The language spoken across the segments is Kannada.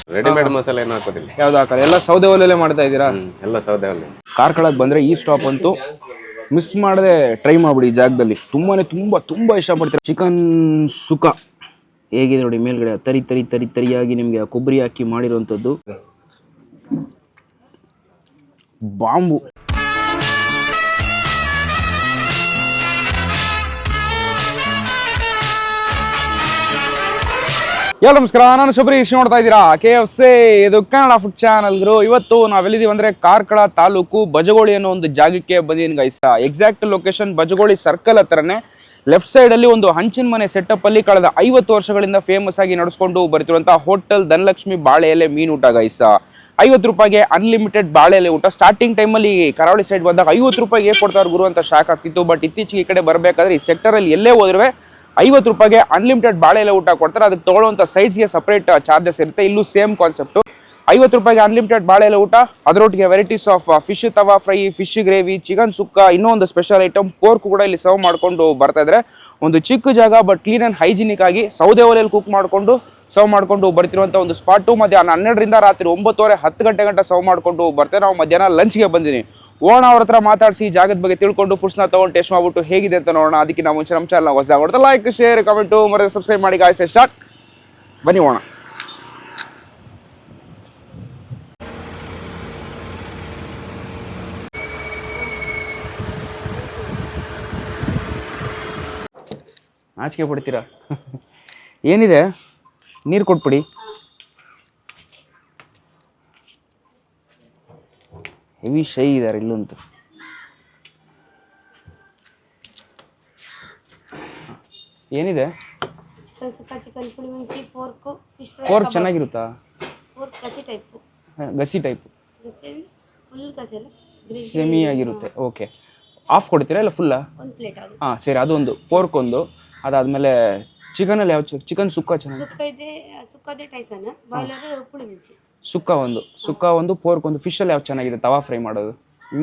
ರೆಡಿಮೇಡ್ ಮಸಾಲೆ ಏನು ಹಾಕೋದಿಲ್ಲ. ಯಾವ್ದು ಹಾಕಲ್ಲ, ಎಲ್ಲ ಸೌದೆ ಒಲೆಯಲ್ಲೇ ಮಾಡ್ತಾ ಇದ್ದೀರಾ? ಎಲ್ಲ ಸೌದೆ ಒಲೆ. ಕಾರ್ಕಳಕ್ಕೆ ಬಂದ್ರೆ ಈ ಸ್ಟಾಪ್ ಅಂತೂ ಮಿಸ್ ಮಾಡದೆ ಟ್ರೈ ಮಾಡ್ಬಿಡಿ. ಈ ಜಾಗದಲ್ಲಿ ತುಂಬಾ ಇಷ್ಟಪಡ್ತೀರಾ. ಚಿಕನ್ ಸುಕ್ಕ ಹೇಗಿದೆ ನೋಡಿ, ಮೇಲ್ಗಡೆ ತರಿಯಾಗಿ ನಿಮಗೆ ಕೊಬ್ಬರಿ ಹಾಕಿ ಮಾಡಿರುವಂಥದ್ದು ಬಾಂಬು. ನಮಸ್ಕಾರ, ನಾನು ಶಬರೀಶ್. ನೋಡ್ತಾ ಇದ್ದೀರಾ KFC, ಇದು ಕನ್ನಡ ಫುಡ್ ಚಾನಲ್. ಇವತ್ತು ನಾವೆಲ್ಲಿದ್ದೀವಿ ಅಂದ್ರೆ ಕಾರ್ಕಳ ತಾಲೂಕು ಬಜಗೋಳಿ ಅನ್ನೋ ಒಂದು ಜಾಗಕ್ಕೆ ಬಂದಿದ್ದೀನಿ guys. Exact location Bajagoli circle ಹತ್ರನೇ ಲೆಫ್ಟ್ ಸೈಡ್ ಅಲ್ಲಿ ಒಂದು ಹಂಚಿನ ಮನೆ ಸೆಟಪ್ ಅಲ್ಲಿ ಕಳೆದ 50 ವರ್ಷಗಳಿಂದ ಫೇಮಸ್ ಆಗಿ ನಡೆಸ್ಕೊಂಡು ಬರ್ತಿರುವಂತಹ ಹೋಟೆಲ್ ಧನಲಕ್ಷ್ಮಿ ಬಾಳೆ ಎಲೆ ಮೀನು ಊಟ ಗೈಸ್. 50 ರೂಪಾಯಿಗೆ ಅನ್ಲಿಮಿಟೆಡ್ ಬಾಳೆ ಎಲೆ ಊಟ. ಸ್ಟಾರ್ಟಿಂಗ್ ಟೈಮ್ ಅಲ್ಲಿ ಕರಾವಳಿ ಸೈಡ್ ಬಂದಾಗ 50 ರೂಪಾಯಿಗೆ ಹೇಗೆ ಕೊಡ್ತಾರೆ ಗುರು ಅಂತ ಶಾಕ್ ಆಗ್ತಿತ್ತು. ಬಟ್ ಇತ್ತೀಚೆಗೆ ಈ ಕಡೆ ಬರಬೇಕಾದ್ರೆ ಈ ಸೆಕ್ಟರ್ ಅಲ್ಲಿ ಎಲ್ಲೇ ಹೋದ್ರೆ 50 ರೂಪಾಯಿಗೆ ಅನ್ಲಿಮಿಟೆಡ್ ಬಾಳೆ ಎಲೆ ಊಟ ಕೊಡ್ತಾರೆ. ಅದಕ್ಕೆ ತಗೊಳ್ಳುವಂತ ಸೈಡ್ಸ್ಗೆ ಸಪರೇಟ್ ಚಾರ್ಜಸ್ ಇರುತ್ತೆ. ಇಲ್ಲೂ ಸೇಮ್ ಕಾನ್ಸೆಪ್ಟ್. 50 ರೂಪಾಯಿಗೆ ಅನ್ಲಿಮಿಟೆಡ್ ಬಾಳೆ ಎಲೆ ಊಟ, ಅದರೊಟ್ಟಿಗೆ varieties of fish tawa fry, fish gravy, chicken sukka, ಇನ್ನೊಂದು ಸ್ಪೆಷಲ್ ಐಟಮ್ ಪೋರ್ಕ್ ಕೂಡ ಇಲ್ಲಿ ಸರ್ವ್ ಮಾಡ್ಕೊಂಡು ಬರ್ತಾ ಇದ್ರೆ. ಒಂದು ಚಿಕ್ಕ ಜಾಗ ಬಟ್ ಕ್ಲೀನ್ ಅಂಡ್ ಹೈಜಿನಿಕ್ ಆಗಿ ಸೌದೆ ಒಲೆಯಲ್ಲಿ ಕುಕ್ ಮಾಡ್ಕೊಂಡು ಸರ್ವ್ ಮಾಡ್ಕೊಂಡು ಬರ್ತಿರುವಂತ ಒಂದು ಸ್ಪಾಟು. ಮಧ್ಯಾಹ್ನ 12ರಿಂದ ರಾತ್ರಿ 9:30 10 ಗಂಟೆ ಗಂಟ ಸರ್ವ್ ಮಾಡ್ಕೊಂಡು ಬರ್ತೇವೆ. ನಾವು ಮಧ್ಯಾಹ್ನ ಲಂಚ್ಗೆ ಬಂದಿನಿ. ಓಣ ಅವ್ರ ಹತ್ರ ಮಾತಾಡಿಸಿ ಜಾಗದ ಬಗ್ಗೆ ತಿಳ್ಕೊಂಡು ಫುಡ್ಸ್ನ ತಗೊಂಡು ಟೇಸ್ಟ್ ಮಾಡ್ಬಿಟ್ಟು ಹೇಗಿದೆ ಅಂತ ನೋಡೋಣ. ಅದಕ್ಕೆ ನಾವು ಮುಂಚೆ ನಮ್ಮ ಚಾನಲ್ ಹೊಸ ಹೊಡೆದ ಲೈಕ್, ಶೇರ್, ಕಮೆಂಟು ಮತ್ತೆ ಸಬ್ಸ್ಕ್ರೈಬ್ ಮಾಡಿ ಗಾಯ್ಸ್. ಸ್ಟಾರ್ಟ್ ಬನ್ನಿ ಓಣ. ನಾಚಿಕೆ ಪಡ್ತೀರಾ? ಏನಿದೆ, ನೀರು ಕೊಟ್ಬಿಡಿ. ಹೆವಿ ಶೈ ಇದ್ದಾರೆ ಇಲ್ಲಂತೂ. ಏನಿದೆ? ಪೋರ್ಕ್ ಚೆನ್ನಾಗಿರುತ್ತಾ? ಗಸಿ ಟೈಪ್ ಸೆಮಿ ಆಗಿರುತ್ತೆ. ಓಕೆ, ಆಫ್ ಕೊಡ್ತೀರಾ ಇಲ್ಲ ಫುಲ್ಲಾ? ಹಾಂ ಸರಿ, ಅದೊಂದು ಪೋರ್ಕ್ ಒಂದು. ಅದಾದ್ಮೇಲೆ ಚಿಕನಲ್ಲಿ ಯಾವ ಚಿಕನ್ ಸುಕ್ಕ ಚೆನ್ನಾಗಿ? ಸುಕ್ಕ ಒಂದು ಪೋರ್ಕ್ ಒಂದು. ಫಿಶಲ್ಲಿ ಯಾವ ಚೆನ್ನಾಗಿದೆ ತವಾ ಫ್ರೈ ಮಾಡೋದು?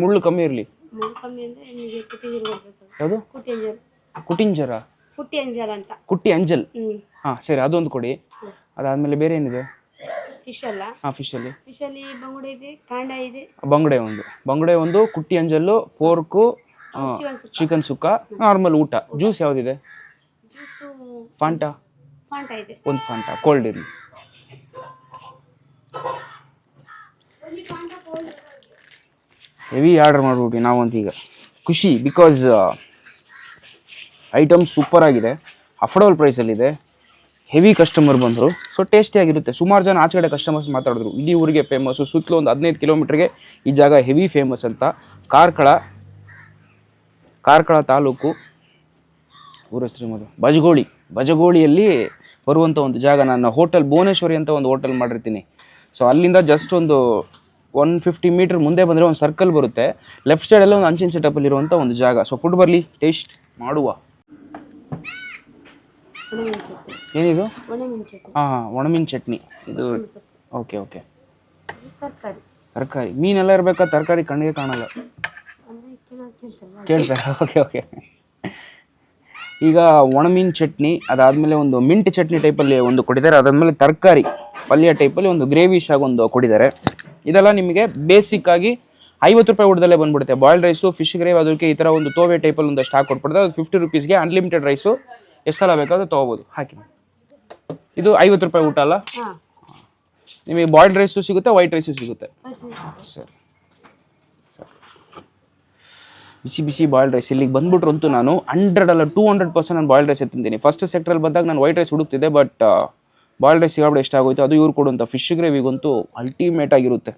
ಮುಳ್ಳು ಕಮ್ಮಿ ಇರಲಿ. ಯಾವುದು? ಕುಟಿಂಜರ, ಕುಟ್ಟಿ ಅಂಜಲ್. ಹಾಂ ಸರಿ, ಅದೊಂದು ಕೊಡಿ. ಅದಾದ್ಮೇಲೆ ಬೇರೆ ಏನಿದೆ? ಹಾಂ ಫಿಶಲ್ಲಿ ಬಂಗುಡೆ ಒಂದು, ಕುಟ್ಟಿ ಅಂಜಲ್ಲು, ಪೋರ್ಕು, ಚಿಕನ್ ಸುಕ್ಕ, ನಾರ್ಮಲ್ ಊಟ. ಜ್ಯೂಸ್ ಯಾವುದಿದೆ? ಫಾಂಟಾ ಒಂದು, ಫಾಂಟಾ ಕೋಲ್ಡ್ ಇರಲಿ. ಹೆವಿ ಆರ್ಡರ್ ಮಾಡ್ಬಿಟ್ವಿ ನಾವಂತ. ಈಗ ಖುಷಿ, ಬಿಕಾಸ್ ಐಟಮ್ ಸೂಪರ್ ಆಗಿದೆ, ಅಫೋರ್ಡಬಲ್ ಪ್ರೈಸಲ್ಲಿದೆ, ಹೆವಿ ಕಸ್ಟಮರ್ ಬಂದರು, ಸೊ ಟೇಸ್ಟಿಯಾಗಿರುತ್ತೆ. ಸುಮಾರು ಜನ ಆಚೆ ಕಡೆ ಕಸ್ಟಮರ್ಸ್ ಮಾತಾಡಿದ್ರು ಇಡೀ ಊರಿಗೆ ಫೇಮಸ್ಸು, ಸುತ್ತಲೂ ಒಂದು 15 ಕಿಲೋಮೀಟ್ರಿಗೆ ಈ ಜಾಗ ಹೆವಿ ಫೇಮಸ್ ಅಂತ. ಕಾರ್ಕಳ ತಾಲೂಕು, ಊರ ಹೆಸರು ಬಜಗೋಳಿಯಲ್ಲಿ ಬರುವಂಥ ಒಂದು ಜಾಗ. ನಾನು ಹೋಟೆಲ್ ಭುವನೇಶ್ವರಿ ಅಂತ ಒಂದು ಹೋಟೆಲ್ ಮಾಡಿರ್ತೀನಿ. ಸೊ ಅಲ್ಲಿಂದ ಜಸ್ಟ್ ಒಂದು 150 ಮೀಟರ್ ಮುಂದೆ ಬಂದರೆ ಒಂದು ಸರ್ಕಲ್ ಬರುತ್ತೆ. ಲೆಫ್ಟ್ ಸೈಡಲ್ಲಿ ಒಂದು ಹಂಚಿನ ಸೆಟಪಲ್ಲಿ ಇರುವಂಥ ಒಂದು ಜಾಗ. ಸೊ ಫುಡ್ ಬರಲಿ, ಟೇಸ್ಟ್ ಮಾಡುವ. ಏನಿದು? ಹಾಂ, ಒಣಮೀನು ಚಟ್ನಿ ಇದು. ಓಕೆ, ತರಕಾರಿ. ಮೀನೆಲ್ಲ ಇರಬೇಕಾ? ತರಕಾರಿ ಕಣ್ಣಿಗೆ ಕಾಣಲ್ಲ, ಕೇಳ್ತಾರೆ. ಓಕೆ, ಈಗ ಒಣಮೀನು ಚಟ್ನಿ, ಅದಾದಮೇಲೆ ಒಂದು ಮಿಂಟ್ ಚಟ್ನಿ ಟೈಪಲ್ಲಿ ಒಂದು ಕೊಟ್ಟಿದ್ದಾರೆ. ಅದಾದಮೇಲೆ ತರಕಾರಿ ಪಲ್ಯ ಟೈಪಲ್ಲಿ ಒಂದು ಗ್ರೇವಿಶ್ ಆಗಿ ಒಂದು ಕೊಟ್ಟಿದ್ದಾರೆ. ಇದೆಲ್ಲ ನಿಮಗೆ ಬೇಸಿಕ್ ಆಗಿ 50 ರೂಪಾಯಿ ಊಟದಲ್ಲೇ ಬಂದ್ಬಿಡುತ್ತೆ. ಬಾಯ್ಲ್ಡ್ ರೈಸು, ಫಿಶ್ ಗ್ರೇವಿ, ಅದಕ್ಕೆ ಈ ಥರ ಒಂದು ತೋವೆ ಟೈಪಲ್ಲಿ ಒಂದು ಸ್ಟಾಕ್ ಕೊಟ್ಬಿಡ್ತಾರೆ. ಅದು 50 ರೂಪೀಸ್ಗೆ ಅನ್ಲಿಮಿಟೆಡ್ ರೈಸು ಎಷ್ಟು ಸಲ ಬೇಕಾದರೂ ತೊಗೋಬೋದು. ಹಾಕಿ, ಇದು 50 ರೂಪಾಯಿ ಊಟ ಅಲ್ಲ? ನಿಮಗೆ ಬಾಯ್ಲ್ಡ್ ರೈಸು ಸಿಗುತ್ತೆ, ವೈಟ್ ರೈಸು ಸಿಗುತ್ತೆ. ಸರಿ, ಬಿಸಿ ಬಾಯ್ಲ್ಡ್ ರೈಸ್. ಇಲ್ಲಿಗೆ ಬಂದ್ಬಿಟ್ರು ಅಂತೂ ನಾನು 100 ಅಲ್ಲ 200% ನಾನು ಬಾಯ್ಲ್ಡ್ ರೈಸ್ ತಿಂತೀನಿ. ಫಸ್ಟ್ ಸೆಕ್ಟ್ರಲ್ಲಿ ಬಂದಾಗ ನಾನು ವೈಟ್ ರೈಸ್ ಹುಡುಕ್ತಿದ್ದೆ, ಬಟ್ ಬಾಯ್ಲ್ಡ್ ರೈಸ್ ಸಿಗಾಬಿಟ್ಟು ಎಷ್ಟಾಗೋಯ್ತು. ಅದು ಇವ್ರು ಕೊಡುವಂಥ ಫಿಶ್ ಗ್ರೇವಿಗಂತೂ ಅಲ್ಟಿಮೇಟ್ ಆಗಿರುತ್ತೆ.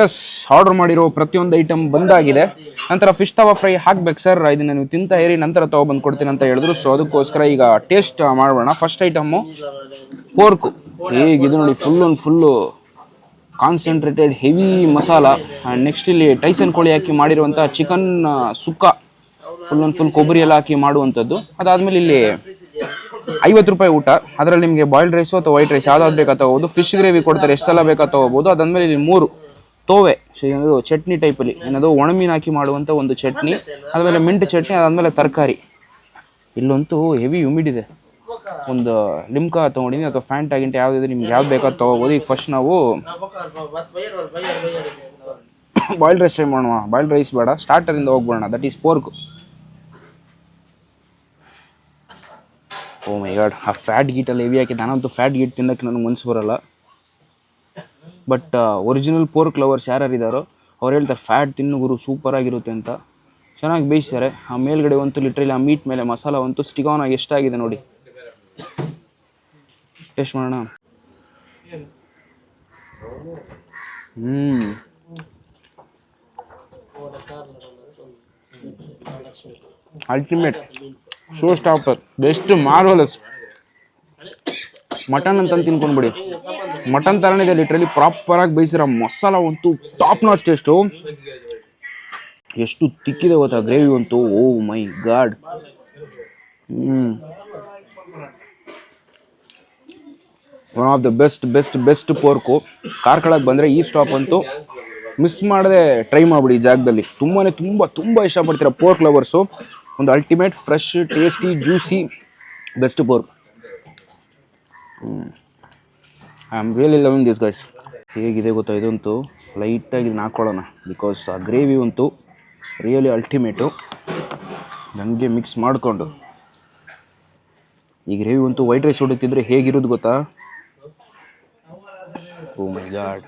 ಎಸ್, ಆರ್ಡರ್ ಮಾಡಿರೋ ಪ್ರತಿಯೊಂದು ಐಟಮ್ ಬಂದಾಗಿದೆ. ನಂತರ ಫಿಶ್ ತವಾ ಫ್ರೈ ಹಾಕ್ಬೇಕು ಸರ್, ಇದನ್ನು ನೀವು ತಿಂತಾ ಇರಿ, ನಂತರ ತೊಗೊಬಂದು ಕೊಡ್ತೀನಿ ಅಂತ ಹೇಳಿದ್ರು. ಸೊ ಅದಕ್ಕೋಸ್ಕರ ಈಗ ಟೇಸ್ಟ್ ಮಾಡೋಣ. First item pork. ಹೇಗಿದೆ ನೋಡಿ, full concentrated heavy masala. And next ಇಲ್ಲಿ ಟೈಸನ್ ಕೋಳಿ ಹಾಕಿ ಮಾಡಿರುವಂಥ ಚಿಕನ್ ಸುಕ್ಕ, ಫುಲ್ ಕೊಬ್ಬರಿ ಎಲ್ಲ ಹಾಕಿ ಮಾಡುವಂಥದ್ದು. ಅದಾದಮೇಲೆ ಇಲ್ಲಿ 50 ರೂಪಾಯಿ ಊಟ. ಅದರಲ್ಲಿ ನಿಮಗೆ ಬಾಯ್ಲ್ಡ್ ರೈಸು ಅಥವಾ ವೈಟ್ ರೈಸ್ ಯಾವ್ದಾದ್ರು ಬೇಕಾ ತೊಗೋಬೋದು. ಫಿಶ್ ಗ್ರೇವಿ ಕೊಡ್ತಾರೆ, ಎಷ್ಟು ಸಲ ಬೇಕಾ ತೊಗೋಬೋದು. ಅದಾದಮೇಲೆ ಇಲ್ಲಿ 3 ತೋವೆ ಚಟ್ನಿ ಟೈಪಲ್ಲಿ, ಏನದು ಒಣಮೀನು ಹಾಕಿ ಮಾಡುವಂಥ ಒಂದು ಚಟ್ನಿ. ಆದಮೇಲೆ ಮಿಂಟ್ ಚಟ್ನಿ, ಅದಾದಮೇಲೆ ತರಕಾರಿ. ಇಲ್ಲಂತೂ ಹೆವಿ ಹ್ಯೂಮಿಡ್ ಇದೆ. ಒಂದು ಲಿಮ್ಕಾ ತೊಗೊಂಡಿದ್ದೀನಿ ಅಥವಾ ಫ್ಯಾಂಟಾ ಗಿಂಟ ಯಾವುದಿದೆ ನಿಮ್ಗೆ ಯಾವ್ದು ಬೇಕೋ ತೊಗೋಬೋದು. ಈಗ ಫಸ್ಟ್ ನಾವು ಬಾಯ್ಲ್ಡ್ ರೈಸ್ ಟ್ರೈ ಮಾಡೋಣ. ಬಾಯ್ಲ್ಡ್ ರೈಸ್ ಬೇಡ, ಸ್ಟಾರ್ಟರಿಂದ ಹೋಗ್ಬಿಡೋಣ. That is pork. Oh my god, ಆ ಫ್ಯಾಟ್ ಗೀಟಲ್ಲಿ ಹೆವಿ ಹಾಕಿ. ನಾನಂತೂ ಫ್ಯಾಟ್ ಗೀಟ್ ತಿನ್ನೋಕ್ಕೆ ನನಗೆ ಮನಸ್ಸು ಬರೋಲ್ಲ. ಬಟ್ ಒರಿಜಿನಲ್ ಪೋರ್ಕ್ ಲವರ್ಸ್ ಯಾರ್ಯಾರಿದ್ದಾರೋ ಅವ್ರು ಹೇಳ್ತಾರೆ ಫ್ಯಾಟ್ ತಿನ್ನು ಗುರು, ಸೂಪರಾಗಿರುತ್ತೆ ಅಂತ. ಚೆನ್ನಾಗಿ ಬೇಯಿಸ್ತಾರೆ. ಆ ಮೇಲ್ಗಡೆ ಅಂತೂ ಲಿಟ್ರಲಿ ಆ ಮೀಟ್ ಮೇಲೆ ಮಸಾಲ ಅಂತೂ ಸ್ಟಿಕ್ ಆನ್ ಆಗಿ ಎಷ್ಟಾಗಿದೆ ನೋಡಿ. ಟೇಸ್ಟ್ ಮಾಡೋಣ. Ultimate, show stopper, best, marvellous. Mutton ಅಂತ ತಿನ್ಕೊಂಡ್ಬಿಡಿ. ಮಟನ್ ಥರನೇ ಇದೆ ಲಿಟ್ರಲಿ. ಪ್ರಾಪರಾಗಿ ಬೇಯಿಸಿರೋ ಮಸಾಲ ಅಂತೂ ಟಾಪ್ ನಾಚ್ ಟೇಸ್ಟು. ಎಷ್ಟು ತಿಕ್ಕಿದೆ ಗೊತ್ತಾ ಗ್ರೇವಿ ಅಂತೂ. Oh my god. One of the best pork. ಕಾರ್ಕಳಕ್ಕೆ ಬಂದರೆ ಈ ಸ್ಟಾಪ್ ಅಂತೂ ಮಿಸ್ ಮಾಡದೆ ಟ್ರೈ ಮಾಡಿಬಿಡಿ. ಈ ಜಾಗದಲ್ಲಿ ತುಂಬ ಇಷ್ಟಪಡ್ತೀರ ಪೋರ್ಕ್ ಲವರ್ಸು. ಒಂದು ultimate, fresh, tasty, juicy, best pork. I am really loving this guys. ಹೇಗಿದೆ ಗೊತ್ತಾ, ಇದಂತೂ ಲೈಟಾಗಿ ಹಾಕ್ಕೊಳ್ಳೋಣ. ಬಿಕಾಸ್ ಆ ಗ್ರೇವಿ ಅಂತೂ ರಿಯಲಿ ಅಲ್ಟಿಮೇಟು. ನನಗೆ ಮಿಕ್ಸ್ ಮಾಡಿಕೊಂಡು ಈ ಗ್ರೇವಿ ಅಂತೂ ವೈಟ್ ರೈಸ್ ಹೊಡುತ್ತಿದ್ರೆ ಹೇಗಿರೋದು ಗೊತ್ತಾ. ಓ ಮೈ ಗಾಡ್,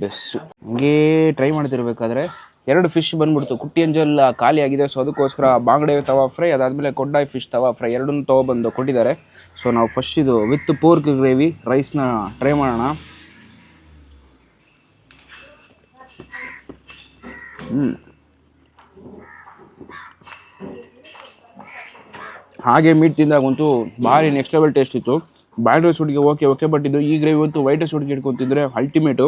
ಬೆಸ್ಟು. ಹಂಗೆ ಟ್ರೈ ಮಾಡ್ತಿರ್ಬೇಕಾದ್ರೆ 2 ಫಿಶ್ ಬಂದ್ಬಿಡ್ತು. ಕುಟ್ಟಿ ಅಂಜಲ್ ಖಾಲಿ ಆಗಿದೆ. ಸೊ ಅದಕ್ಕೋಸ್ಕರ ಬಾಂಗಡೆ ತವಾ ಫ್ರೈ, ಅದಾದಮೇಲೆ ಕೊಡ್ಡಾಯಿ ಫಿಶ್ ತವಾ ಫ್ರೈ ಎರಡನ್ನೂ ತೊಗೊಬಂದು ಕೊಟ್ಟಿದ್ದಾರೆ. ಸೊ ನಾವು ಫಸ್ಟ್ ಇದು ವಿತ್ ಪೋರ್ಕ್ ಗ್ರೇವಿ ರೈಸ್ನ ಟ್ರೈ ಮಾಡೋಣ. ಹಾಗೆ ಮೀಟ್ ತಿಂದಾಗಂತೂ ಭಾರಿ ನೆಕ್ಸ್ಟ್ ಲೆವೆಲ್ ಟೇಸ್ಟ್ ಇತ್ತು. ಬಾಯ್ಲ್ಡ್ ರೈಸ್ ಹುಡುಗಿ ಓಕೆ, ಬಟ್ ಇದು ಈ ಗ್ರೇವಿ ಅಂತೂ ವೈಟ್ ರೈಸ್ ಹುಡುಗಿ ಇಟ್ಕೊತಿದ್ರೆ ಅಲ್ಟಿಮೇಟು.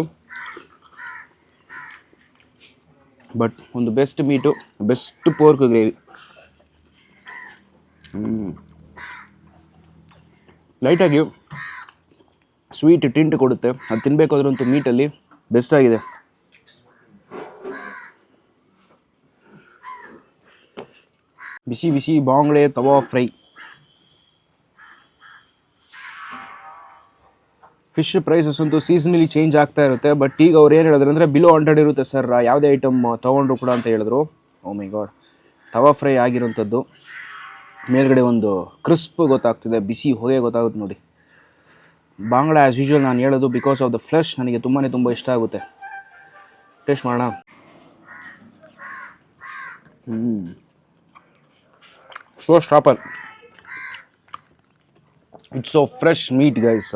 ಬಟ್ ಒಂದು best meat, best pork gravy. ಲೈಟಾಗಿ ಸ್ವೀಟ್ ಟಿಂಟ್ ಕೊಡುತ್ತೆ. ಅದು ತಿನ್ನಬೇಕಾದ್ರಂತೂ ಮೀಟಲ್ಲಿ ಬೆಸ್ಟ್ ಆಗಿದೆ. ಬಿಸಿ ಬಾಂಗ್ಡೆ ತವಾ ಫ್ರೈ. ಫಿಶ್ ಪ್ರೈಸಸ್ ಅಂತೂ ಸೀಸನಲಿ ಚೇಂಜ್ ಆಗ್ತಾ ಇರುತ್ತೆ. ಬಟ್ ಈಗ ಅವ್ರು ಏನು ಹೇಳಿದ್ರು ಅಂದರೆ ಬಿಲೋ 100 ಇರುತ್ತೆ ಸರ್ ಯಾವುದೇ ಐಟಮ್ ತೊಗೊಂಡ್ರು ಕೂಡ ಅಂತ ಹೇಳಿದ್ರು. ಓ ಮೈ ಗಾಡ್, ತವಾ ಫ್ರೈ ಆಗಿರೋಂಥದ್ದು. ಮೇಲ್ಗಡೆ ಒಂದು ಕ್ರಿಸ್ಪ್ ಗೊತ್ತಾಗ್ತಿದೆ, ಬಿಸಿ ಹೊಗೆ ಗೊತ್ತಾಗುತ್ತೆ ನೋಡಿ. ಬಾಂಗ್ಡಾ ಆ್ಯಸ್ ಯೂಶ್ವಲ್ ನಾನು ಹೇಳೋದು ಬಿಕಾಸ್ ಆಫ್ ದ ಫ್ಲೆಶ್ ನನಗೆ ತುಂಬ ಇಷ್ಟ ಆಗುತ್ತೆ. ಟೇಸ್ಟ್ ಮಾಡೋಣ. Show stopper. It's so fresh meet guys.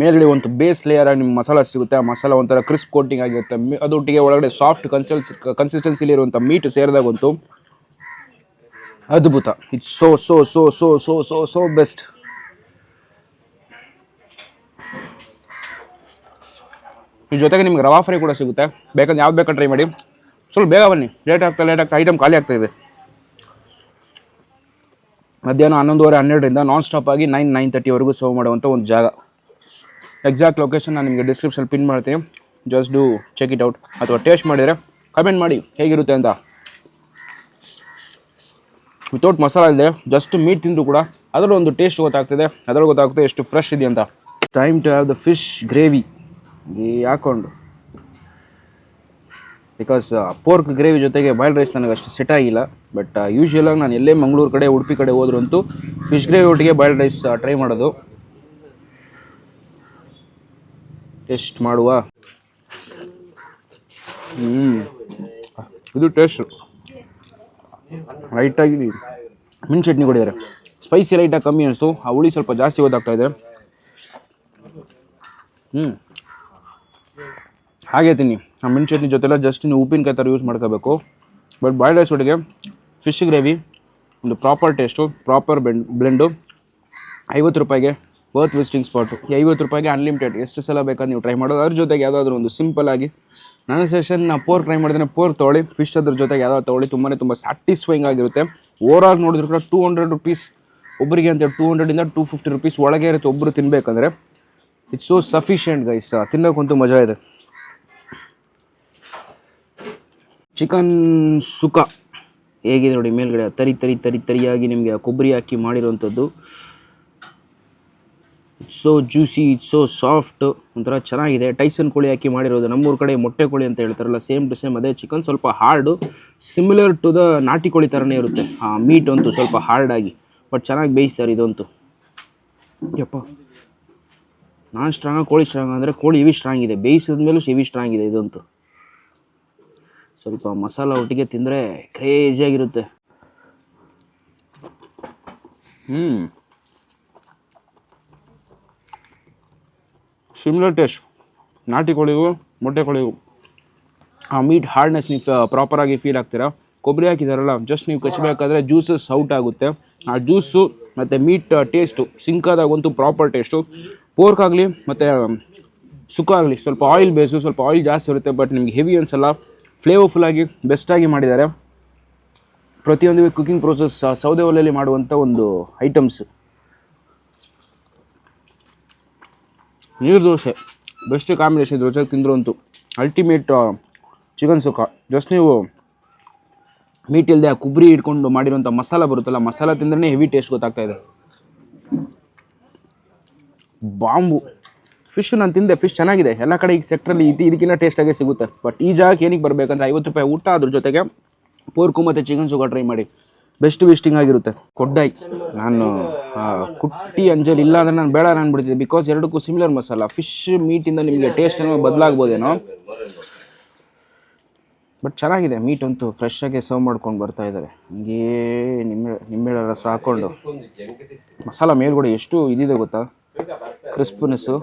ಮೇಲ್ಗಡೆ ಒಂದು ಬೇಸ್ ಲೇಯರ್ ಆಗಿ ನಿಮ್ಮ ಮಸಾಲ ಸಿಗುತ್ತೆ. ಆ ಮಸಾಲ ಒಂಥರ ಕ್ರಿಸ್ಪ್ ಕೋಟಿಂಗ್ ಆಗಿರುತ್ತೆ. ಅದೊಟ್ಟಿಗೆ ಒಳಗಡೆ ಸಾಫ್ಟ್ ಕನ್ಸಿಸ್ಟೆನ್ಸಿಲಿ ಇರುವಂಥ ಮೀಟ್ ಸೇರಿದಾಗಂತೂ ಅದ್ಭುತ. It's so best. ಈ ಜೊತೆಗೆ ನಿಮ್ಗೆ ರವಾ ಫ್ರೈ ಕೂಡ ಸಿಗುತ್ತೆ. ಬೇಕಂದ್ರೆ ಯಾವ್ದು ಬೇಕಾದ್ರೆ ಟ್ರೈ ಮಾಡಿ. ಸ್ವಲ್ಪ ಬೇಗ ಬನ್ನಿ, ಲೇಟ್ ಆಗ್ತಾ ಐಟಮ್ ಖಾಲಿ ಆಗ್ತಾಯಿದೆ. ಮಧ್ಯಾಹ್ನ 11:30 ನಾನ್ ಸ್ಟಾಪ್ ಆಗಿ 9:30ವರೆಗೂ ಸರ್ವ್ ಮಾಡುವಂಥ ಒಂದು ಜಾಗ. ಎಕ್ಸಾಕ್ಟ್ ಲೊಕೇಶನ್ ನಾನು ನಿಮಗೆ ಡಿಸ್ಕ್ರಿಪ್ಷನ್ ಪಿನ್ ಮಾಡ್ತೀನಿ. Just do check it out. ಅಥವಾ ಟೇಸ್ಟ್ ಮಾಡಿದರೆ ಕಮೆಂಟ್ ಮಾಡಿ ಹೇಗಿರುತ್ತೆ ಅಂತ. ವಿತೌಟ್ ಮಸಾಲ ಇದೆ, ಜಸ್ಟ್ ಮೀಟ್ ತಿಂದರೂ ಕೂಡ ಅದರಲ್ಲೂ ಒಂದು ಟೇಸ್ಟ್ ಗೊತ್ತಾಗ್ತದೆ. ಅದರಲ್ಲಿ ಗೊತ್ತಾಗ್ತದೆ ಎಷ್ಟು ಫ್ರೆಶ್ ಇದೆ ಅಂತ. Time to have the fish gravy ಹಾಕ್ಕೊಂಡು. ಬಿಕಾಸ್ ಪೋರ್ಕ್ ಗ್ರೇವಿ ಜೊತೆಗೆ ಬಾಯ್ಲ್ಡ್ ರೈಸ್ ನನಗೆ ಅಷ್ಟು ಸೆಟ್ ಆಗಿಲ್ಲ. ಬಟ್ ಯೂಶ್ವಲಾಗಿ ನಾನು ಎಲ್ಲೇ ಮಂಗಳೂರು ಕಡೆ ಉಡುಪಿ ಕಡೆ ಹೋದ್ರೂ ಅಂತೂ ಫಿಶ್ ಗ್ರೇವಿ ಒಟ್ಟಿಗೆ ಬಾಯ್ಲ್ಡ್ ರೈಸ್ ಟ್ರೈ ಮಾಡೋದು. ಟೇಸ್ಟ್ ಮಾಡುವ. ಇದು ಟೇಸ್ಟು ಲೈಟಾಗಿ ಮಿಂಟ್ ಚಟ್ನಿ ಕೊಟ್ಟಿದ್ದಾರೆ. ಸ್ಪೈಸಿ ಲೈಟಾಗಿ ಕಮ್ಮಿ ಅನಿಸ್ತು. ಆ ಹುಳಿ ಸ್ವಲ್ಪ ಜಾಸ್ತಿ ಗೊತ್ತಾಗ್ತಾಯಿದೆ. ಹಾಗೆ ತಿನ್ನಿ. ಆ ಮಿಂಟ್ ಚಟ್ನಿ ಜೊತೆಲ್ಲ ಜಸ್ಟ್ ನೀವು ಉಪ್ಪಿನಕಾಯಿ ಥರ ಯೂಸ್ ಮಾಡ್ಕೋಬೇಕು. ಬಟ್ ಬಾಯ್ಲ್ಡ್ ರೈಸ್ ಒಟ್ಟಿಗೆ ಫಿಶ್ ಗ್ರೇವಿ ಒಂದು ಪ್ರಾಪರ್ ಟೇಸ್ಟು, ಪ್ರಾಪರ್ ಬ್ಲೆಂಡು. 50 ರೂಪಾಯಿಗೆ ವರ್ತ್ ವಿಸಿಟಿಂಗ್ ಸ್ಪಾಟು. 50 ರೂಪಾಯಿಗೆ ಅನ್ಲಿಮಿಟೆಡ್ ಎಷ್ಟು ಸಲ ಬೇಕಾದ್ರೆ ನೀವು ಟ್ರೈ ಮಾಡೋದು. ಅದ್ರ ಜೊತೆಗೆ ಯಾವುದಾದ್ರೂ ಒಂದು ಸಿಂಪಲ್ ಆಗಿ ನನ್ನ ಸೆಷನ್ ಪೋರ್ಕ್ ಟ್ರೈ ಮಾಡಿದ್ರೆ ಪೋರ್ಕ್ ತೊಗೊಳ್ಳಿ. ಫಿಶ್ ಅದ್ರ ಜೊತೆಗೆ ಯಾವ್ದಾದ್ರು ತೊಗೊಳ್ಳಿ. ತುಂಬ ಸ್ಯಾಟಿಸ್ಫೈಯಿಂಗ್ ಆಗಿರುತ್ತೆ. ಓವರಾಲ್ ನೋಡಿದ್ರು ಕೂಡ 200 ರೂಪೀಸ್ ಒಬ್ಬರಿಗೆ ಅಂತೇಳಿ 200 to 250 ರೂಪೀಸ್ ಒಳಗೆ ಇರುತ್ತೆ ಒಬ್ಬರು ತಿನ್ನಬೇಕಂದ್ರೆ. It's so sufficient guys. ತಿನ್ನೋಕ್ಕಂತೂ ಮಜಾ ಇದೆ. ಚಿಕನ್ ಸುಕ್ಕ ಹೇಗಿದೆ ನೋಡಿ ಮೇಲ್ಗಡೆ ತರಿ ತರಿ ತರಿ ತರಿಯಾಗಿ ನಿಮಗೆ ಕೊಬ್ಬರಿ ಹಾಕಿ ಮಾಡಿರುವಂಥದ್ದು. It's so juicy, it's so soft, ಒಂಥರ ಚೆನ್ನಾಗಿದೆ. ಟೈಸನ್ ಕೋಳಿ ಹಾಕಿ ಮಾಡಿರೋದು. ನಮ್ಮೂರ ಕಡೆ ಮೊಟ್ಟೆ ಕೋಳಿ ಅಂತ ಹೇಳ್ತಾರಲ್ಲ, ಸೇಮ್ ಟು ಸೇಮ್ ಅದೇ. ಚಿಕನ್ ಸ್ವಲ್ಪ ಹಾರ್ಡು, ಸಿಮಿಲರ್ ಟು ದ ನಾಟಿ ಕೋಳಿ ಥರನೇ ಇರುತ್ತೆ. ಮೀಟ್ ಅಂತೂ ಸ್ವಲ್ಪ ಹಾರ್ಡಾಗಿ, ಬಟ್ ಚೆನ್ನಾಗಿ ಬೇಯಿಸ್ತಾರೆ ಇದಂತೂ. ಯಪ್ಪ, ನಾನು ಸ್ಟ್ರಾಂಗ್, ಕೋಳಿ ಸ್ಟ್ರಾಂಗ್ ಅಂದರೆ ಕೋಳಿ ಹೆವಿ ಸ್ಟ್ರಾಂಗ್ ಇದೆ. ಬೇಯಿಸಿದ ಮೇಲೂ ಹೆವಿ ಸ್ಟ್ರಾಂಗ್ ಇದೆ ಇದಂತೂ. ಸ್ವಲ್ಪ ಮಸಾಲ ಒಟ್ಟಿಗೆ ತಿಂದರೆ ಕ್ರೇಜಿಯಾಗಿರುತ್ತೆ. ಸಿಮಿಲರ್ ಟೇಸ್ಟ್ ನಾಟಿ ಕೋಳಿಗೂ ಮೊಟ್ಟೆ ಕೋಳಿಗೂ. ಆ ಮೀಟ್ ಹಾರ್ಡ್ನೆಸ್ ನೀವು ಪ್ರಾಪರಾಗಿ ಫೀಲ್ ಆಗ್ತೀರಾ. ಕೊಬ್ಬರಿ ಹಾಕಿದಾರಲ್ಲ, ಜಸ್ಟ್ ನೀವು ಕಚ್ಚಬೇಕಾದ್ರೆ ಜ್ಯೂಸಸ್ ಔಟ್ ಆಗುತ್ತೆ. ಆ ಜ್ಯೂಸು ಮತ್ತು ಮೀಟ್ ಟೇಸ್ಟು ಸಿಂಕ್ ಆದಾಗಂತೂ ಪ್ರಾಪರ್ ಟೇಸ್ಟು. ಪೋರ್ಕ್ ಆಗಲಿ ಮತ್ತು ಸುಕ್ಕ ಆಗಲಿ ಸ್ವಲ್ಪ ಆಯಿಲ್ ಬೇಸು, ಸ್ವಲ್ಪ ಆಯಿಲ್ ಜಾಸ್ತಿ ಇರುತ್ತೆ, ಬಟ್ ನಿಮ್ಗೆ ಹೆವಿ ಅನ್ಸಲ್ಲ. ಫ್ಲೇವರ್ಫುಲ್ಲಾಗಿ ಬೆಸ್ಟಾಗಿ ಮಾಡಿದ್ದಾರೆ. ಪ್ರತಿಯೊಂದು ಕುಕಿಂಗ್ ಪ್ರೋಸೆಸ್ ಸೌದೆ ಒಲೆಯಲ್ಲಿ ಮಾಡುವಂಥ ಒಂದು ಐಟಮ್ಸ್. ನೀರು ದೋಸೆ ಬೆಸ್ಟ್ ಕಾಂಬಿನೇಷನ್ ಇದು. ರುಚಿಯಾಗಿ ತಿಂದರು ಅಂತೂ ಅಲ್ಟಿಮೇಟ್ ಚಿಕನ್ ಸುಕ್ಕ. ಜಸ್ಟ್ ನೀವು ಮೀಟ್ ಇಲ್ಲದೆ ಆ ಕೊಬ್ಬರಿ ಇಟ್ಕೊಂಡು ಮಾಡಿರೋಂಥ ಮಸಾಲ ಬರುತ್ತಲ್ಲ, ಮಸಾಲ ತಿಂದ್ರೆ ಹೆವಿ ಟೇಸ್ಟ್ ಗೊತ್ತಾಗ್ತಾ ಇದೆ. ಬಾಂಬು ಫಿಶ್ ನಾನು ತಿಂದೆ, ಫಿಶ್ ಚೆನ್ನಾಗಿದೆ. ಎಲ್ಲ ಕಡೆ ಈ ಸೆಕ್ಟ್ರಲ್ಲಿ ಇದಕ್ಕಿಂತ ಟೇಸ್ಟಾಗೇ ಸಿಗುತ್ತೆ. ಬಟ್ ಈ ಜಾಗಕ್ಕೆ ಏನಕ್ಕೆ ಬರಬೇಕಂದ್ರೆ ₹50 ಊಟ, ಅದ್ರ ಜೊತೆಗೆ ಪೋರ್ಕು ಮತ್ತು ಚಿಕನ್ ಸುಕ್ಕ ಟ್ರೈ ಮಾಡಿ. ಬೆಸ್ಟ್ ವಿಸ್ಟಿಂಗ್ ಆಗಿರುತ್ತೆ. ಕೊಡ್ಡಾಯಿ ನಾನು ಕುಟ್ಟಿ ಅಂಜಲ್ ಇಲ್ಲ ಅಂದರೆ ನಾನು ಬೇಡ ಅಂದ್ಬಿಡ್ತಿದ್ದೆ. ಬಿಕಾಸ್ ಎರಡಕ್ಕೂ ಸಿಮಿಲರ್ ಮಸಾಲ. ಫಿಶ್ ಮೀಟಿಂದ ನಿಮಗೆ ಟೇಸ್ಟ್ ಏನೋ ಬದಲಾಗ್ಬೋದೇನೋ, ಬಟ್ ಚೆನ್ನಾಗಿದೆ. ಮೀಟ್ ಅಂತೂ ಫ್ರೆಶ್ ಆಗಿ ಸರ್ವ್ ಮಾಡ್ಕೊಂಡು ಬರ್ತಾ ಇದ್ದಾರೆ. ಹಂಗೇ ನಿಂಬೆ ರಸ ಹಾಕ್ಕೊಂಡು ಮಸಾಲ ಮೇಲ್ಗಡೆ ಎಷ್ಟು ಇದಿದೆ ಗೊತ್ತಾ, ಕ್ರಿಸ್ಪ್ನೆಸ್ಸು.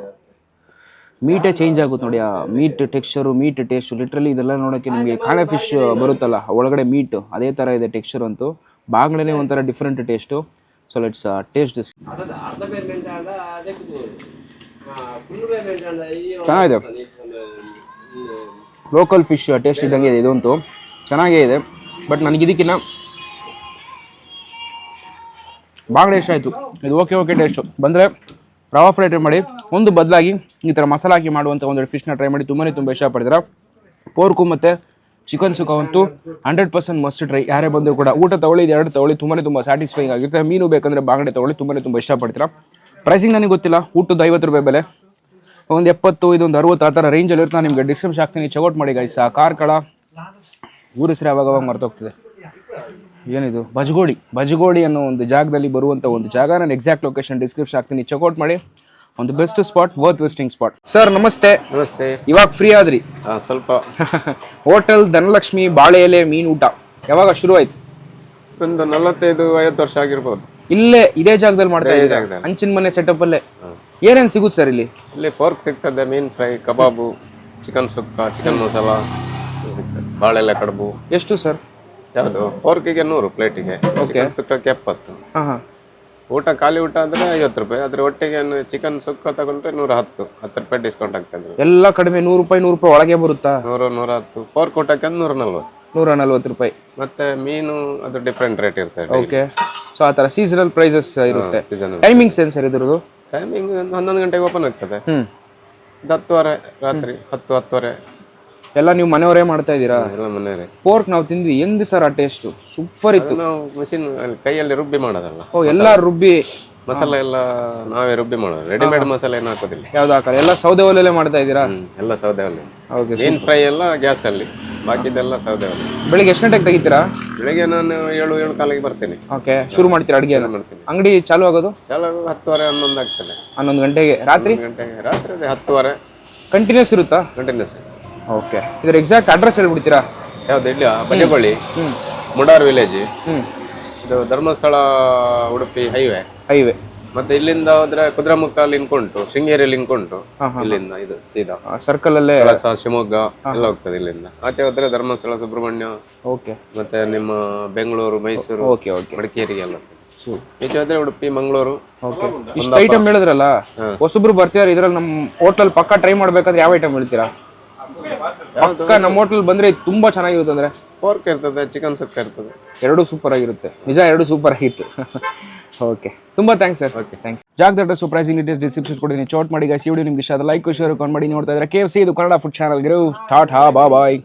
ಮೀಟೇ ಚೇಂಜ್ ಆಗುತ್ತೆ ನೋಡಿ. ಆ meet texture, meet taste. Literally ಇದೆಲ್ಲ ನೋಡೋಕ್ಕೆ ನಿಮಗೆ ಕಾಣೆ ಫಿಶ್ ಬರುತ್ತಲ್ಲ ಒಳಗಡೆ ಮೀಟ್, ಅದೇ ಥರ ಇದೆ ಟೆಕ್ಸ್ಚರ್ ಅಂತೂ. ಬಾಂಗ್ಲೇ ಒಂಥರ different taste. So let's taste this. ಚೆನ್ನಾಗಿದೆ. ಲೋಕಲ್ ಫಿಶ್ ಟೇಸ್ಟ್ ಇದ್ದಂಗೆ ಇದೆ ಇದಂತೂ. ಚೆನ್ನಾಗೇ ಇದೆ. ಬಟ್ ನನಗಿದಕ್ಕಿನ್ನ ಬಾಂಗ್ಡೆ ಇಷ್ಟ ಆಯಿತು. ಇದು ಓಕೆ ಟೇಸ್ಟು. ಬಂದರೆ ರವಾ ಫ್ರೈ ಟ್ರೈ ಮಾಡಿ. ಒಂದು ಬದಲಾಗಿ ಈ ಥರ ಮಸಾಲ ಹಾಕಿ ಮಾಡುವಂಥ ಒಂದೆರಡು ಫಿಶ್ನ ಟ್ರೈ ಮಾಡಿ. ತುಂಬ ಇಷ್ಟಪಡ್ತೀರಾ. ಪೋರ್ಕು ಮತ್ತು ಚಿಕನ್ ಸುಕ್ಕ ಅಂತೂ 100% ಮಸ್ಟ್ ಟ್ರೈ. ಯಾರೇ ಬಂದರೂ ಕೂಡ ಊಟ ತೊಗೊಳ್ಳಿ, ಇದು ಎರಡು ತೊಗೊಳ್ಳಿ, ತುಂಬ ಸ್ಯಾಟಿಸ್ಫೈಯಿಂಗ್ ಆಗಿರುತ್ತೆ. ಮೀನು ಬೇಕಂದರೆ ಬಾಂಗ್ಡೆ ತೊಗೊಳ್ಳಿ, ತುಂಬ ಇಷ್ಟಪಡ್ತೀರಾ. ಪ್ರೈಸಿಂಗ್ ನನಗೆ ಗೊತ್ತಿಲ್ಲ. ಊಟದ ₹50 ಬೆಲೆ, ಒಂದು 70, ಇದೊಂದು 60 ಆ ಥರ ರೇಂಜಲ್ಲಿ ಇರುತ್ತೆ. ನಾನು ನಿಮಗೆ ಡಿಸ್ಕ್ರಿಪ್ಷನ್ ಹಾಕ್ತೀನಿ, ಚೆಕ್ಔಟ್ ಮಾಡಿ ಗೈಸ್. ಕಾರ್ಕಳ ಊರ ಹೆಸರು ಯಾವಾಗ ಮರ್ತೋಗ್ತಿದೆ. ಏನಿದು ಬಜಗೋಳಿ ಅನ್ನೋ ಒಂದು ಜಾಗದಲ್ಲಿ ಬರುವಂಥ ಒಂದು ಜಾಗ. ನಾನು ಎಕ್ಸಾಕ್ಟ್ ಲೊಕೇಶನ್ ಡಿಸ್ಕ್ರಿಪ್ಷನ್ ಹಾಕ್ತೀನಿ, ಚೆಕ್ಔಟ್ ಮಾಡಿ. ಒಂದು best spot, worth visiting spot. Sir ನಮಸ್ತೆ. ನಮಸ್ತೆ. ಇವಾಗ ಫ್ರೀ ಆದ್ರಿ? ಸ್ವಲ್ಪ. ಹೋಟೆಲ್ ಧನಲಕ್ಷ್ಮಿ ಬಾಳೆ ಎಲೆ ಮೀನು ಊಟ ಯಾವಾಗ ಶುರು ಆಯ್ತು? ಒಂದು 45-50 ವರ್ಷ ಆಗಿರ್ಬೋದು. ಇಲ್ಲೇ ಇದೇ ಜಾಗದಲ್ಲಿ ಮಾಡ್ತಾ ಇದ್ದೀರಾ? ಹಂಚಿನ ಮನೆ ಸೆಟಪ್ ಅಲ್ಲೇ. ಏನೇನು ಸಿಗುತ್ತೆ ಸರ್ ಇಲ್ಲಿ? ಪೋರ್ಕ್ ಸಿಗ್ತದೆ, ಮೀನ್ ಫ್ರೈ, ಕಬಾಬು, ಚಿಕನ್ ಸುಕ್ಕ, ಚಿಕನ್ ಮಸಾಲ ಸಿಗ್ತದೆ, ಬಾಳೆಲೆ ಕಡುಬು. ಎಷ್ಟು ಸರ್? ಯಾವುದು? ಪೋರ್ಕಿಗೆ 100 ಪ್ಲೇಟಿಗೆ, ಚಿಕನ್ ಸುಕ್ಕಕ್ಕೆ 70. ಊಟ ಖಾಲಿ ಊಟ ಆದರೆ ₹50. ಅದ್ರ ಒಟ್ಟಿಗೆ ಚಿಕನ್ ಸುಕ್ಕ ತಗೊಂಡ್ರೆ ₹110 ಡಿಸ್ಕೌಂಟ್ ಆಗ್ತದೆ. ಎಲ್ಲ ಕಡಿಮೆ ₹100 ಒಳಗೆ ಬರುತ್ತಾ? 100-110. ಪೋರ್ಕ್ ಊಟಕ್ಕೆ ₹140. ಮತ್ತೆ ಮೀನು ಅದು ಡಿಫ್ರೆಂಟ್ ರೇಟ್ ಇರ್ತದೆ. ಓಕೆ. ಸೊ ಆ ಥರ ಸೀಸನಲ್ ಪ್ರೈಸಸ್ ಇರುತ್ತೆ. ಟೈಮಿಂಗ್ಸ್ ಏನು ಸರ್ ಇದ್ರದ್ದು? ಟೈಮಿಂಗ್ 11 ಗಂಟೆಗೆ ಓಪನ್ ಆಗ್ತದೆ. 10:30 ರಾತ್ರಿ 10-10:30. ಎಲ್ಲ ನೀವು ಮನೆಯವರೇ ಮಾಡ್ತಾ ಇದ್ದೀರಾ? ಎಲ್ಲ ಮನೆಯವರೇ. ಪೋರ್ಕ್ ನಾವು ತಿಂದ್ವಿ, ಹೆಂಗ್ ಸರ್ ಆ ಟೇಸ್ಟ್? ಸೂಪರ್ ಇತ್ತು. ನಾವು ಮಷಿನ್ ಕೈಯಲ್ಲಿ ರುಬ್ಬಿ ಮಾಡೋದಲ್ಲ. ಎಲ್ಲ ರುಬ್ಬಿ ಮಸಾಲೆ ಎಲ್ಲ ನಾವೇ ರುಬ್ಬಿ ಮಾಡೋದು. ರೆಡಿಮೇಡ್ ಮಸಾಲೆ ಏನು ಹಾಕೋದಿಲ್ಲ. ಯಾವ್ದು ಹಾಕಲ್ಲ, ಎಲ್ಲ ಸೌದೆ ಒಲೆಯಲ್ಲೇ ಮಾಡ್ತಾ ಇದ್ದೀರಾ? ಎಲ್ಲ ಸೌದೆ ಒಲೆ. ಓಕೆ. ಮೀನ್ ಫ್ರೈ ಎಲ್ಲ ಗ್ಯಾಸ್ ಅಲ್ಲಿ, ಬಾಕಿದೆಲ್ಲ ಸೌದೆ ಒಲೆ. ಬೆಳಿಗ್ಗೆ ಎಷ್ಟು ಗಂಟೆಗೆ ತೆಗಿತೀರಾ? ಬೆಳಿಗ್ಗೆ ನಾನು 7-7:15 ಬರ್ತೀನಿ. ಓಕೆ. ಶುರು ಮಾಡ್ತೀರಾ ಅಡುಗೆ? ಮಾಡ್ತೀನಿ. ಅಂಗಡಿ ಚಾಲು ಆಗೋದು 10:30-11 ಆಗ್ತದೆ. 11 ಗಂಟೆಗೆ. ರಾತ್ರಿ 10:30. ಕಂಟಿನ್ಯೂಸ್ ಇರುತ್ತಾ? ಕಂಟಿನ್ಯೂಸ್. ಓಕೆ. ಇದ್ರ ಎಕ್ಸಾಕ್ಟ್ ಅಡ್ರೆಸ್ ಹೇಳ್ಬಿಡ್ತೀರಾ? ಯಾವ್ದು? ಇಲ್ಲಿ ಬಜಗೋಳಿ, ಮುಡಾರ್ ವಿಲೇಜ್. ಇದು ಧರ್ಮಸ್ಥಳ ಉಡುಪಿ ಹೈವೇ. ಮತ್ತೆ ಇಲ್ಲಿಂದ ಹೋದ್ರೆ ಕುದ್ರೆಮುಖಲ್ಲಿ ಇನ್ಕೊಂಡು, ಶೃಂಗೇರಿಯಲ್ಲಿ ಇನ್ಕೊಂಡು, ಇಲ್ಲಿಂದ ಇದು ಸೀದಾ ಸರ್ಕಲ್ ಅಲ್ಲೇ ಶಿವಮೊಗ್ಗ ಎಲ್ಲ ಹೋಗ್ತದೆ. ಇಲ್ಲಿಂದ ಆಚೆ ಹೋದ್ರೆ ಧರ್ಮಸ್ಥಳ, ಸುಬ್ರಹ್ಮಣ್ಯ. ಓಕೆ. ಮತ್ತೆ ನಿಮ್ಮ ಬೆಂಗಳೂರು, ಮೈಸೂರು, ಮಡಿಕೇರಿಗೆಲ್ಲ. ಈಚೆ ಹೋದ್ರೆ ಉಡುಪಿ, ಮಂಗಳೂರು. ಇಷ್ಟು ಐಟಮ್ ಹೇಳಿದ್ರಲ್ಲ, ಹೊಸಬ್ರು ಬರ್ತೀರಾ ಇದ್ರಲ್ಲಿ ನಮ್ಮ ಹೋಟೆಲ್ ಪಕ್ಕ ಟ್ರೈ ಮಾಡ್ಬೇಕಾದ್ರೆ ಯಾವ ಐಟಮ್ ಹೇಳ್ತೀರಾ? ಪಕ್ಕ ನಮ್ಮ ಹೋಟೆಲ್ ಬಂದ್ರೆ ತುಂಬಾ ಚೆನ್ನಾಗಿರುತ್ತೆ. ಅಂದ್ರೆ ಪೋರ್ಕ್ ಇರ್ತದೆ, ಚಿಕನ್ ಸುಕ್ಕ ಇರ್ತದೆ, ಎರಡು ಸೂಪರ್ ಆಗಿರುತ್ತೆ. ನಿಜ, ಎರಡು ಸೂಪರ್ ಆಗಿತ್ತು. ಓಕೆ, ತುಂಬಾ ಥ್ಯಾಂಕ್ಸ್ ಸರ್. Okay, thanks. ಜಾಗದ ಅಡ್ರೆಸ್ ಪ್ರೈಸಿಂಗ್ ಡೀಟೇಲ್ಸ್ ಡಿಸ್ಕ್ರಿಪ್ಷನ್ ಕೊಡ್ತೀನಿ, ಚೆಕ್ ಮಾಡಿ ಗೈಸ್. ಈ ವಿಡಿಯೋ ನಿಮ್ಗೆ ಇಷ್ಟ ಆದ್ರೆ ಲೈಕ್, ಶೇರ್, ಕಮೆಂಟ್ ಮಾಡಿ. ನೋಡ್ತಾ ಇದ್ರೆ KFC, ಇದು ಕನ್ನಡ ಫುಡ್ ಚಾನಲ್. ಟಾಟಾ, ಬಾಯ್.